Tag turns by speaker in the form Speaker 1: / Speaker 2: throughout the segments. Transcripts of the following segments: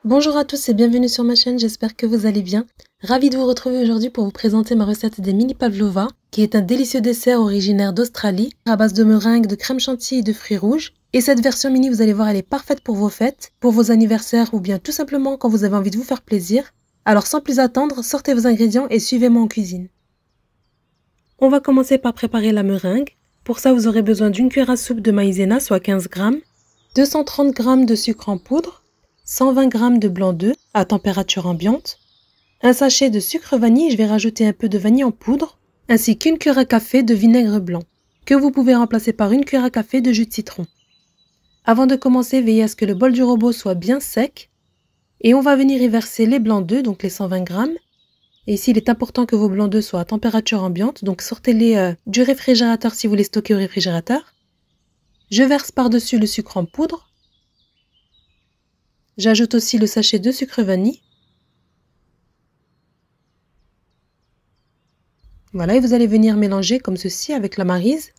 Speaker 1: Bonjour à tous et bienvenue sur ma chaîne, j'espère que vous allez bien. Ravie de vous retrouver aujourd'hui pour vous présenter ma recette des mini pavlova, qui est un délicieux dessert originaire d'Australie, à base de meringues, de crème chantilly et de fruits rouges. Et cette version mini, vous allez voir, elle est parfaite pour vos fêtes, pour vos anniversaires ou bien tout simplement quand vous avez envie de vous faire plaisir. Alors sans plus attendre, sortez vos ingrédients et suivez-moi en cuisine. On va commencer par préparer la meringue. Pour ça, vous aurez besoin d'une cuillère à soupe de maïzena, soit 15 g, 230 g de sucre en poudre, 120 g de blanc d'œuf à température ambiante, un sachet de sucre vanille, je vais rajouter un peu de vanille en poudre, ainsi qu'une cuillère à café de vinaigre blanc, que vous pouvez remplacer par une cuillère à café de jus de citron. Avant de commencer, veillez à ce que le bol du robot soit bien sec, et on va venir y verser les blancs d'œufs, donc les 120 g. Et ici, il est important que vos blancs d'œufs soient à température ambiante, donc sortez-les du réfrigérateur si vous les stockez au réfrigérateur. Je verse par-dessus le sucre en poudre. J'ajoute aussi le sachet de sucre vanille. Voilà, et vous allez venir mélanger comme ceci avec la maryse.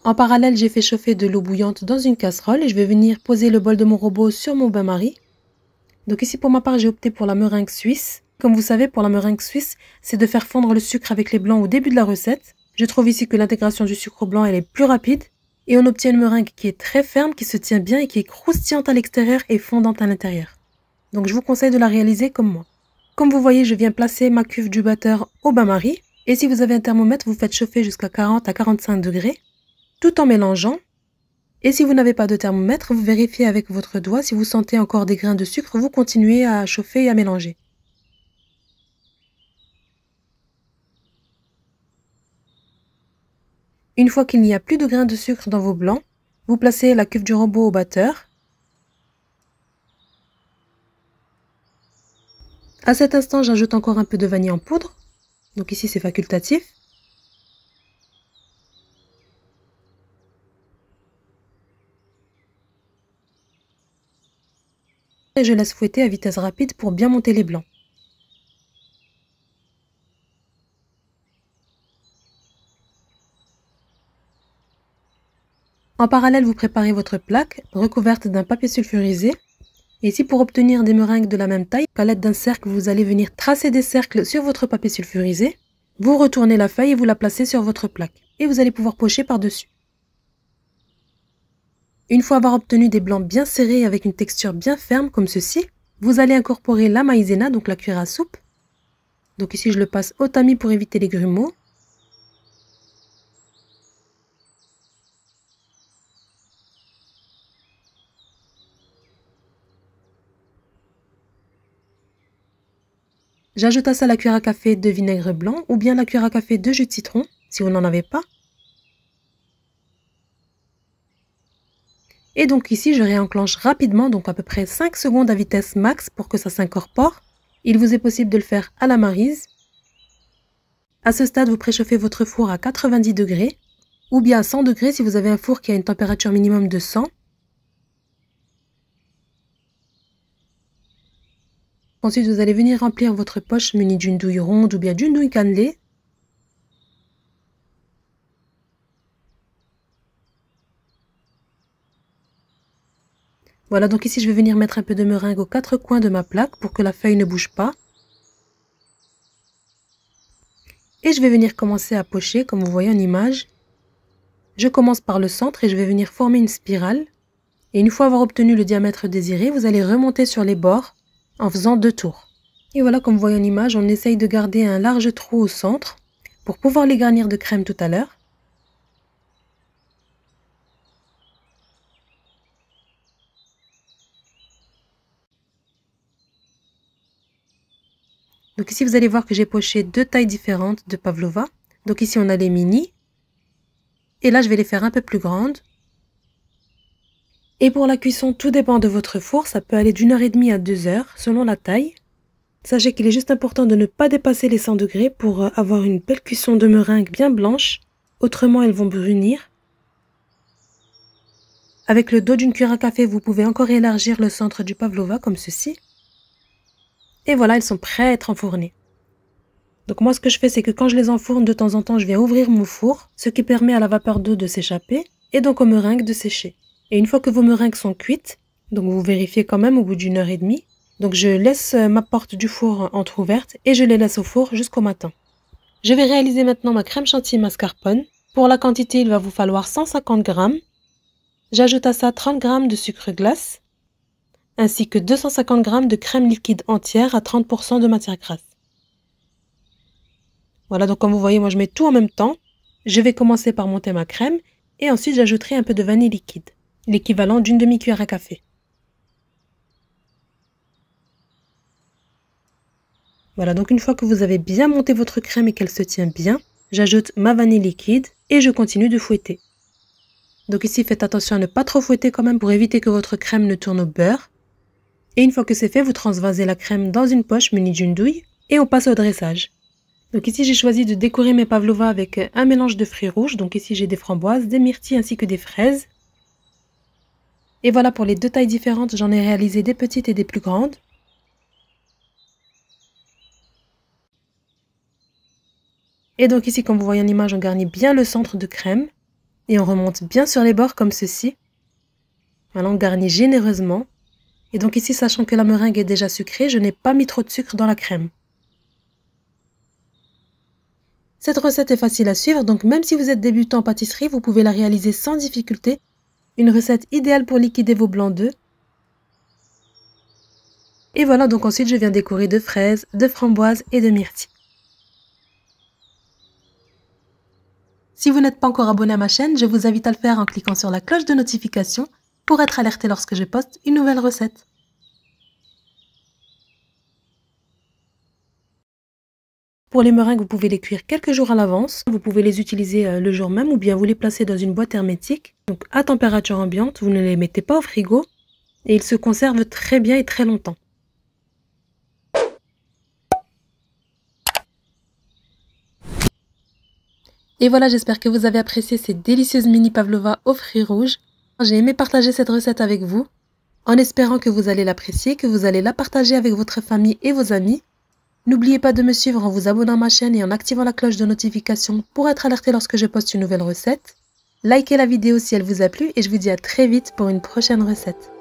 Speaker 1: En parallèle, j'ai fait chauffer de l'eau bouillante dans une casserole et je vais venir poser le bol de mon robot sur mon bain-marie. Donc ici, pour ma part, j'ai opté pour la meringue suisse. Comme vous savez, pour la meringue suisse, c'est de faire fondre le sucre avec les blancs au début de la recette. Je trouve ici que l'intégration du sucre blanc, elle est plus rapide. Et on obtient une meringue qui est très ferme, qui se tient bien et qui est croustillante à l'extérieur et fondante à l'intérieur. Donc je vous conseille de la réaliser comme moi. Comme vous voyez, je viens placer ma cuve du batteur au bain-marie. Et si vous avez un thermomètre, vous faites chauffer jusqu'à 40 à 45 degrés, tout en mélangeant. Et si vous n'avez pas de thermomètre, vous vérifiez avec votre doigt. Si vous sentez encore des grains de sucre, vous continuez à chauffer et à mélanger. Une fois qu'il n'y a plus de grains de sucre dans vos blancs, vous placez la cuve du robot au batteur. À cet instant, j'ajoute encore un peu de vanille en poudre. Donc ici, c'est facultatif. Et je laisse fouetter à vitesse rapide pour bien monter les blancs. En parallèle, vous préparez votre plaque recouverte d'un papier sulfurisé. Et ici, pour obtenir des meringues de la même taille, à l'aide d'un cercle, vous allez venir tracer des cercles sur votre papier sulfurisé. Vous retournez la feuille et vous la placez sur votre plaque. Et vous allez pouvoir pocher par-dessus. Une fois avoir obtenu des blancs bien serrés avec une texture bien ferme comme ceci, vous allez incorporer la maïzena, donc la cuillère à soupe. Donc ici, je le passe au tamis pour éviter les grumeaux. J'ajoute à ça la cuillère à café de vinaigre blanc ou bien la cuillère à café de jus de citron, si vous n'en avez pas. Et donc ici, je réenclenche rapidement, donc à peu près 5 secondes à vitesse max pour que ça s'incorpore. Il vous est possible de le faire à la maryse. À ce stade, vous préchauffez votre four à 90 degrés ou bien à 100 degrés si vous avez un four qui a une température minimum de 100. Ensuite, vous allez venir remplir votre poche munie d'une douille ronde ou bien d'une douille cannelée. Voilà, donc ici, je vais venir mettre un peu de meringue aux 4 coins de ma plaque pour que la feuille ne bouge pas. Et je vais venir commencer à pocher, comme vous voyez en image. Je commence par le centre et je vais venir former une spirale. Et une fois avoir obtenu le diamètre désiré, vous allez remonter sur les bords en faisant 2 tours. Et voilà, comme vous voyez en image, on essaye de garder un large trou au centre pour pouvoir les garnir de crème tout à l'heure. Donc ici, vous allez voir que j'ai poché 2 tailles différentes de pavlova. Donc ici, on a les mini. Et là, je vais les faire un peu plus grandes. Et pour la cuisson, tout dépend de votre four. Ça peut aller d'1h30 à 2 heures, selon la taille. Sachez qu'il est juste important de ne pas dépasser les 100 degrés pour avoir une belle cuisson de meringue bien blanche. Autrement, elles vont brunir. Avec le dos d'une cuillère à café, vous pouvez encore élargir le centre du pavlova comme ceci. Et voilà, elles sont prêtes à être enfournées. Donc moi, ce que je fais, c'est que quand je les enfourne, de temps en temps, je viens ouvrir mon four, ce qui permet à la vapeur d'eau de s'échapper et donc aux meringues de sécher. Et une fois que vos meringues sont cuites, donc vous vérifiez quand même au bout d'1 heure et demie, donc je laisse ma porte du four entrouverte et je les laisse au four jusqu'au matin. Je vais réaliser maintenant ma crème chantilly mascarpone. Pour la quantité, il va vous falloir 150 g. J'ajoute à ça 30 g de sucre glace, ainsi que 250 g de crème liquide entière à 30% de matière grasse. Voilà, donc comme vous voyez, moi je mets tout en même temps. Je vais commencer par monter ma crème et ensuite j'ajouterai un peu de vanille liquide, l'équivalent d'une demi-cuillère à café. Voilà, donc une fois que vous avez bien monté votre crème et qu'elle se tient bien, j'ajoute ma vanille liquide et je continue de fouetter. Donc ici, faites attention à ne pas trop fouetter quand même pour éviter que votre crème ne tourne au beurre. Et une fois que c'est fait, vous transvasez la crème dans une poche munie d'une douille et on passe au dressage. Donc ici, j'ai choisi de décorer mes pavlovas avec un mélange de fruits rouges. Donc ici, j'ai des framboises, des myrtilles ainsi que des fraises. Et voilà, pour les deux tailles différentes, j'en ai réalisé des petites et des plus grandes. Et donc ici, comme vous voyez en image, on garnit bien le centre de crème. Et on remonte bien sur les bords comme ceci. Voilà, on garnit généreusement. Et donc ici, sachant que la meringue est déjà sucrée, je n'ai pas mis trop de sucre dans la crème. Cette recette est facile à suivre, donc même si vous êtes débutant en pâtisserie, vous pouvez la réaliser sans difficulté. Une recette idéale pour liquider vos blancs d'œufs. Et voilà, donc ensuite je viens décorer de fraises, de framboises et de myrtilles. Si vous n'êtes pas encore abonné à ma chaîne, je vous invite à le faire en cliquant sur la cloche de notification pour être alerté lorsque je poste une nouvelle recette. Pour les meringues, vous pouvez les cuire quelques jours à l'avance. Vous pouvez les utiliser le jour même ou bien vous les placez dans une boîte hermétique. Donc à température ambiante, vous ne les mettez pas au frigo et ils se conservent très bien et très longtemps. Et voilà, j'espère que vous avez apprécié ces délicieuses mini pavlova aux fruits rouges. J'ai aimé partager cette recette avec vous, en espérant que vous allez l'apprécier, que vous allez la partager avec votre famille et vos amis. N'oubliez pas de me suivre en vous abonnant à ma chaîne et en activant la cloche de notification pour être alerté lorsque je poste une nouvelle recette. Likez la vidéo si elle vous a plu et je vous dis à très vite pour une prochaine recette.